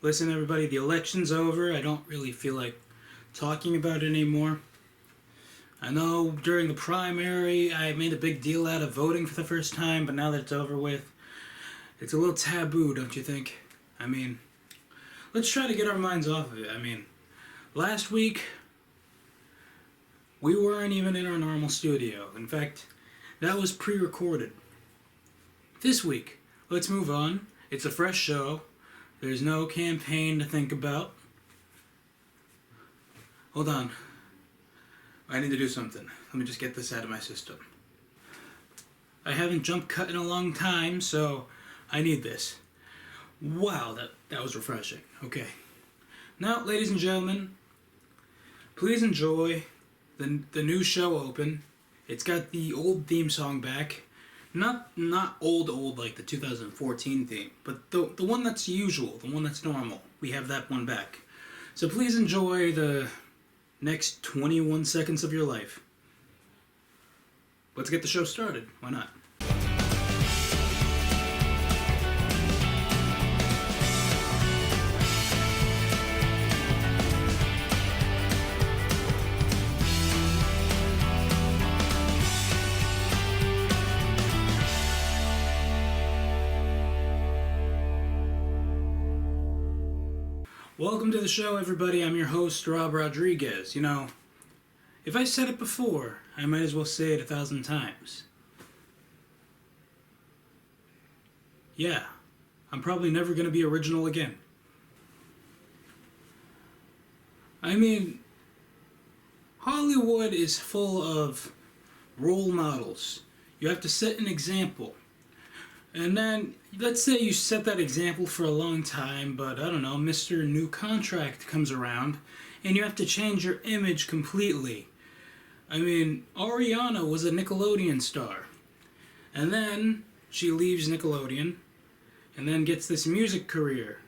Listen, everybody, the election's over. I don't really feel like talking about it anymore. I know during the primary I made a big deal out of voting for the first time, but now that it's over with, it's a little taboo, don't you think? I mean, let's try to get our minds off of it. I mean, last week we weren't even in our normal studio. In fact, that was pre recorded. This week, let's move on. It's a fresh show. There's no campaign to think about. Hold on. I need to do something. Let me just get this out of my system. I haven't jump cut in a long time, so I need this. Wow, that was refreshing. Okay. Now, ladies and gentlemen, please enjoy the new show open. It's got the old theme song back. Not old like the 2014 theme, but the one that's usual, the one that's normal. We have that one back. So please enjoy the next 21 seconds of your life. Let's get the show started. Why not? Welcome to the show, everybody. I'm your host, Rob Rodriguez. You know, if I said it before, I might as well say it 1,000 times. Yeah, I'm probably never going to be original again. I mean, Hollywood is full of role models. You have to set an example. And then, let's say you set that example for a long time, but I don't know, Mr. New Contract comes around, and you have to change your image completely. I mean, Ariana was a Nickelodeon star. And then, she leaves Nickelodeon, and then gets this music career.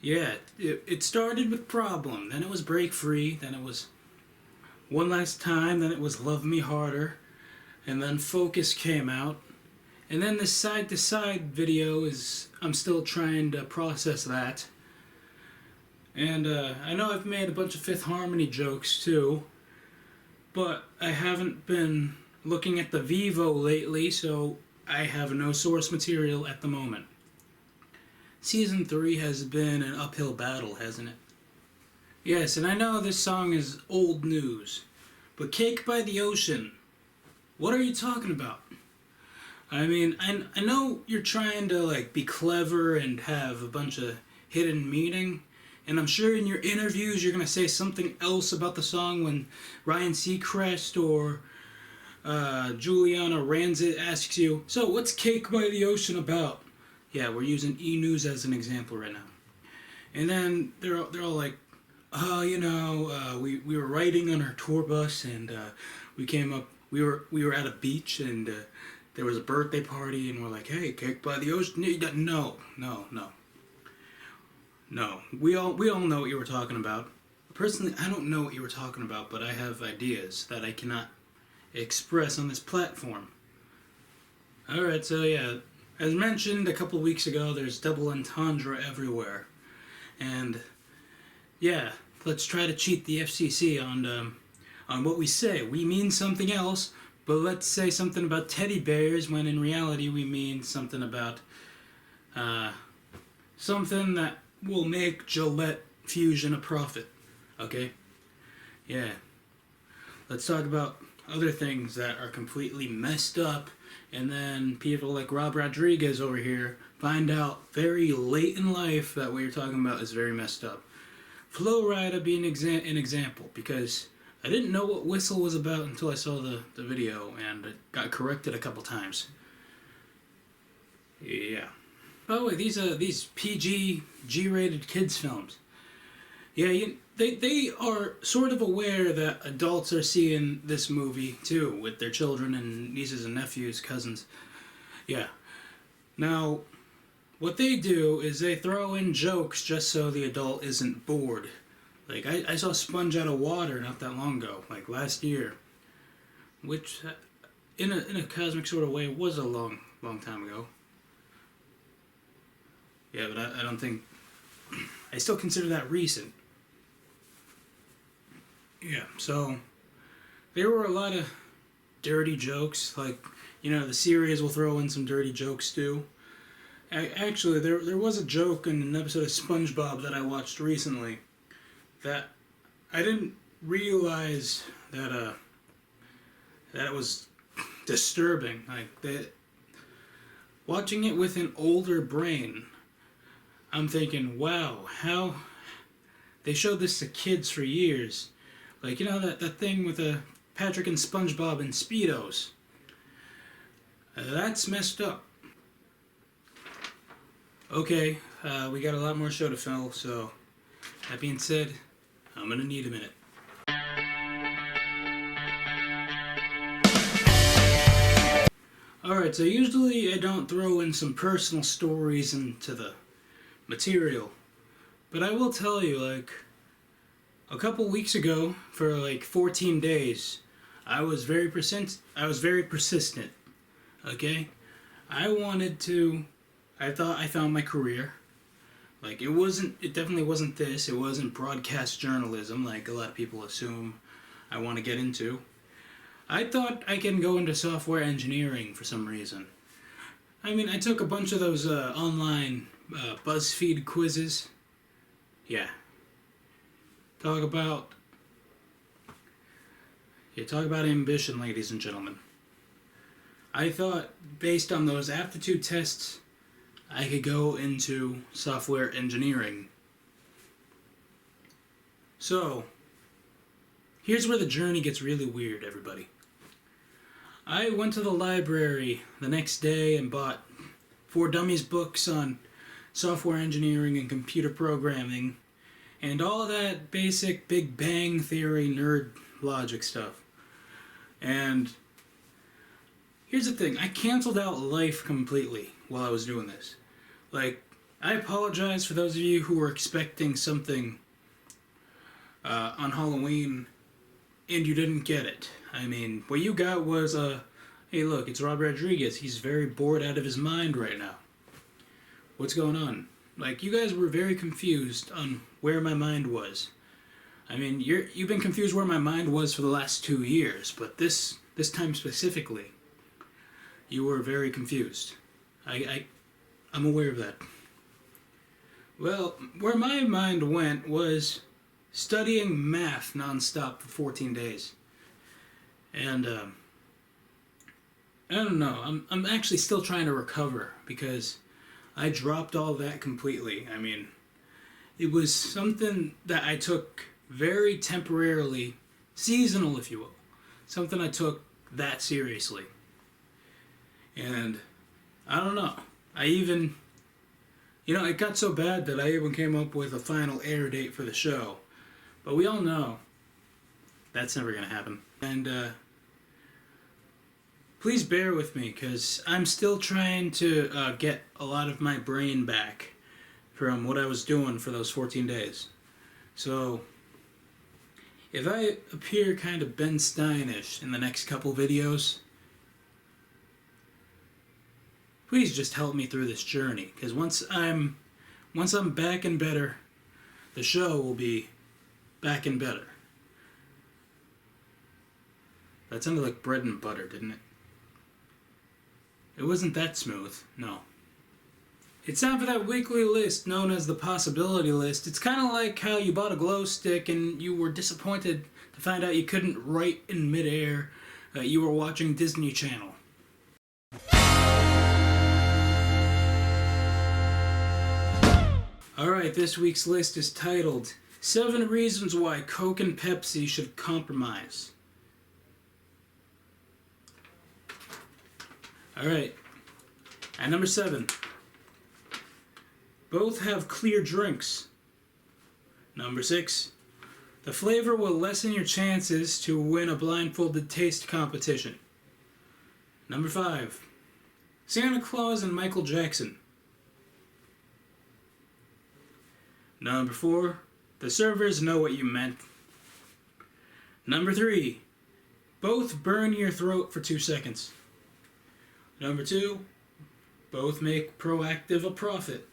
Yeah, it started with Problem, then it was Break Free, then it was One Last Time, then it was Love Me Harder, and then Focus came out. And then this side-to-side video is, I'm still trying to process that. And I know I've made a bunch of Fifth Harmony jokes too, but I haven't been looking at the Vivo lately, so I have no source material at the moment. Season 3 has been an uphill battle, hasn't it? Yes, and I know this song is old news, but Cake by the Ocean, what are you talking about? I mean, I know you're trying to like be clever and have a bunch of hidden meaning, and I'm sure in your interviews you're gonna say something else about the song when Ryan Seacrest or Juliana Rancid asks you, so what's Cake by the Ocean about? Yeah, we're using E! News as an example right now. And then they're all like, oh, you know, we were riding on our tour bus and we came up, we were at a beach and there was a birthday party, and we're like, hey, Cake by the Ocean. No. We all know what you were talking about. Personally, I don't know what you were talking about, but I have ideas that I cannot express on this platform. Alright, so yeah, as mentioned a couple weeks ago, there's double entendre everywhere. And yeah, let's try to cheat the FCC on what we say. We mean something else, but let's say something about teddy bears when in reality we mean something about something that will make Gillette Fusion a profit. Okay? Yeah. Let's talk about other things that are completely messed up, and then people like Rob Rodriguez over here find out very late in life that what you're talking about is very messed up. Flow Rida being an example, because I didn't know what Whistle was about until I saw the video, and it got corrected a couple times. Yeah. By the way, these PG, G-rated kids films. Yeah, they are sort of aware that adults are seeing this movie too, with their children and nieces and nephews, cousins. Yeah. Now, what they do is they throw in jokes just so the adult isn't bored. Like, I saw Sponge Out of Water not that long ago, like last year, which, in a cosmic sort of way, was a long time ago. Yeah, but I don't think... I still consider that recent. Yeah, so... There were a lot of dirty jokes. Like, the series will throw in some dirty jokes too. Actually, there was a joke in an episode of SpongeBob that I watched recently that I didn't realize that it was disturbing. Like, that, watching it with an older brain, I'm thinking, wow, how they showed this to kids for years. Like, that thing with Patrick and SpongeBob and Speedos. That's messed up. Okay, we got a lot more show to fill, so that being said, I'm gonna need a minute. Alright, so usually I don't throw in some personal stories into the material, but I will tell you, like, a couple weeks ago, for like 14 days, I was very persistent, okay? I thought I found my career. Like, it definitely wasn't this. It wasn't broadcast journalism like a lot of people assume I want to get into. I thought I can go into software engineering for some reason. I mean, I took a bunch of those online BuzzFeed quizzes. Yeah. Talk about ambition, ladies and gentlemen. I thought, based on those aptitude tests, I could go into software engineering. So, here's where the journey gets really weird, everybody. I went to the library the next day and bought 4 Dummies books on software engineering and computer programming, and all that basic Big Bang Theory nerd logic stuff. And here's the thing, I canceled out life completely while I was doing this. Like, I apologize for those of you who were expecting something on Halloween and you didn't get it. I mean, what you got was hey look, it's Rob Rodriguez. He's very bored out of his mind right now. What's going on? Like, you guys were very confused on where my mind was. I mean, you've been confused where my mind was for the last 2 years, but this time specifically, you were very confused. I'm aware of that. Well, where my mind went was studying math nonstop for 14 days. And, I don't know, I'm actually still trying to recover because I dropped all that completely. I mean, it was something that I took very temporarily, seasonal if you will. Something I took that seriously. And I don't know. I even, it got so bad that I even came up with a final air date for the show. But we all know that's never going to happen. And please bear with me, because I'm still trying to get a lot of my brain back from what I was doing for those 14 days. So, if I appear kind of Ben Stein-ish in the next couple videos, please just help me through this journey, because once I'm back and better, the show will be back and better. That sounded like bread and butter, didn't it? It wasn't that smooth, no. It's time for that weekly list known as the possibility list. It's kind of like how you bought a glow stick and you were disappointed to find out you couldn't write in midair that you were watching Disney Channel. Alright, this week's list is titled 7 Reasons Why Coke and Pepsi Should Compromise. Alright, at number 7. Both have clear drinks. Number 6. The flavor will lessen your chances to win a blindfolded taste competition. Number 5. Santa Claus and Michael Jackson. Number 4. The servers know what you meant. Number 3. Both burn your throat for 2 seconds. Number 2. Both make Proactive a profit.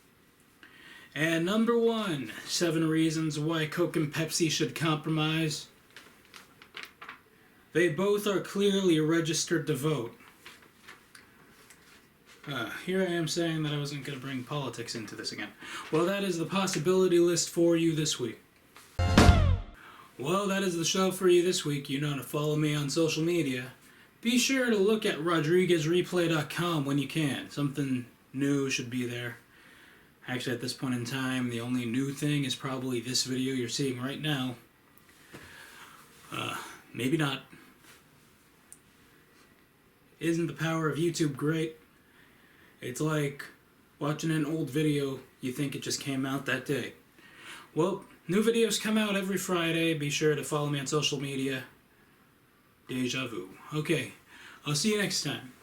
And number 1, 7 reasons why Coke and Pepsi should compromise. They both are clearly registered to vote. Here I am saying that I wasn't going to bring politics into this again. Well, that is the possibility list for you this week. Well, that is the show for you this week. You know to follow me on social media. Be sure to look at RodriguezReplay.com when you can. Something new should be there. Actually, at this point in time, the only new thing is probably this video you're seeing right now. Maybe not. Isn't the power of YouTube great? It's like watching an old video you think it just came out that day. Well, new videos come out every Friday. Be sure to follow me on social media. Deja vu. Okay, I'll see you next time.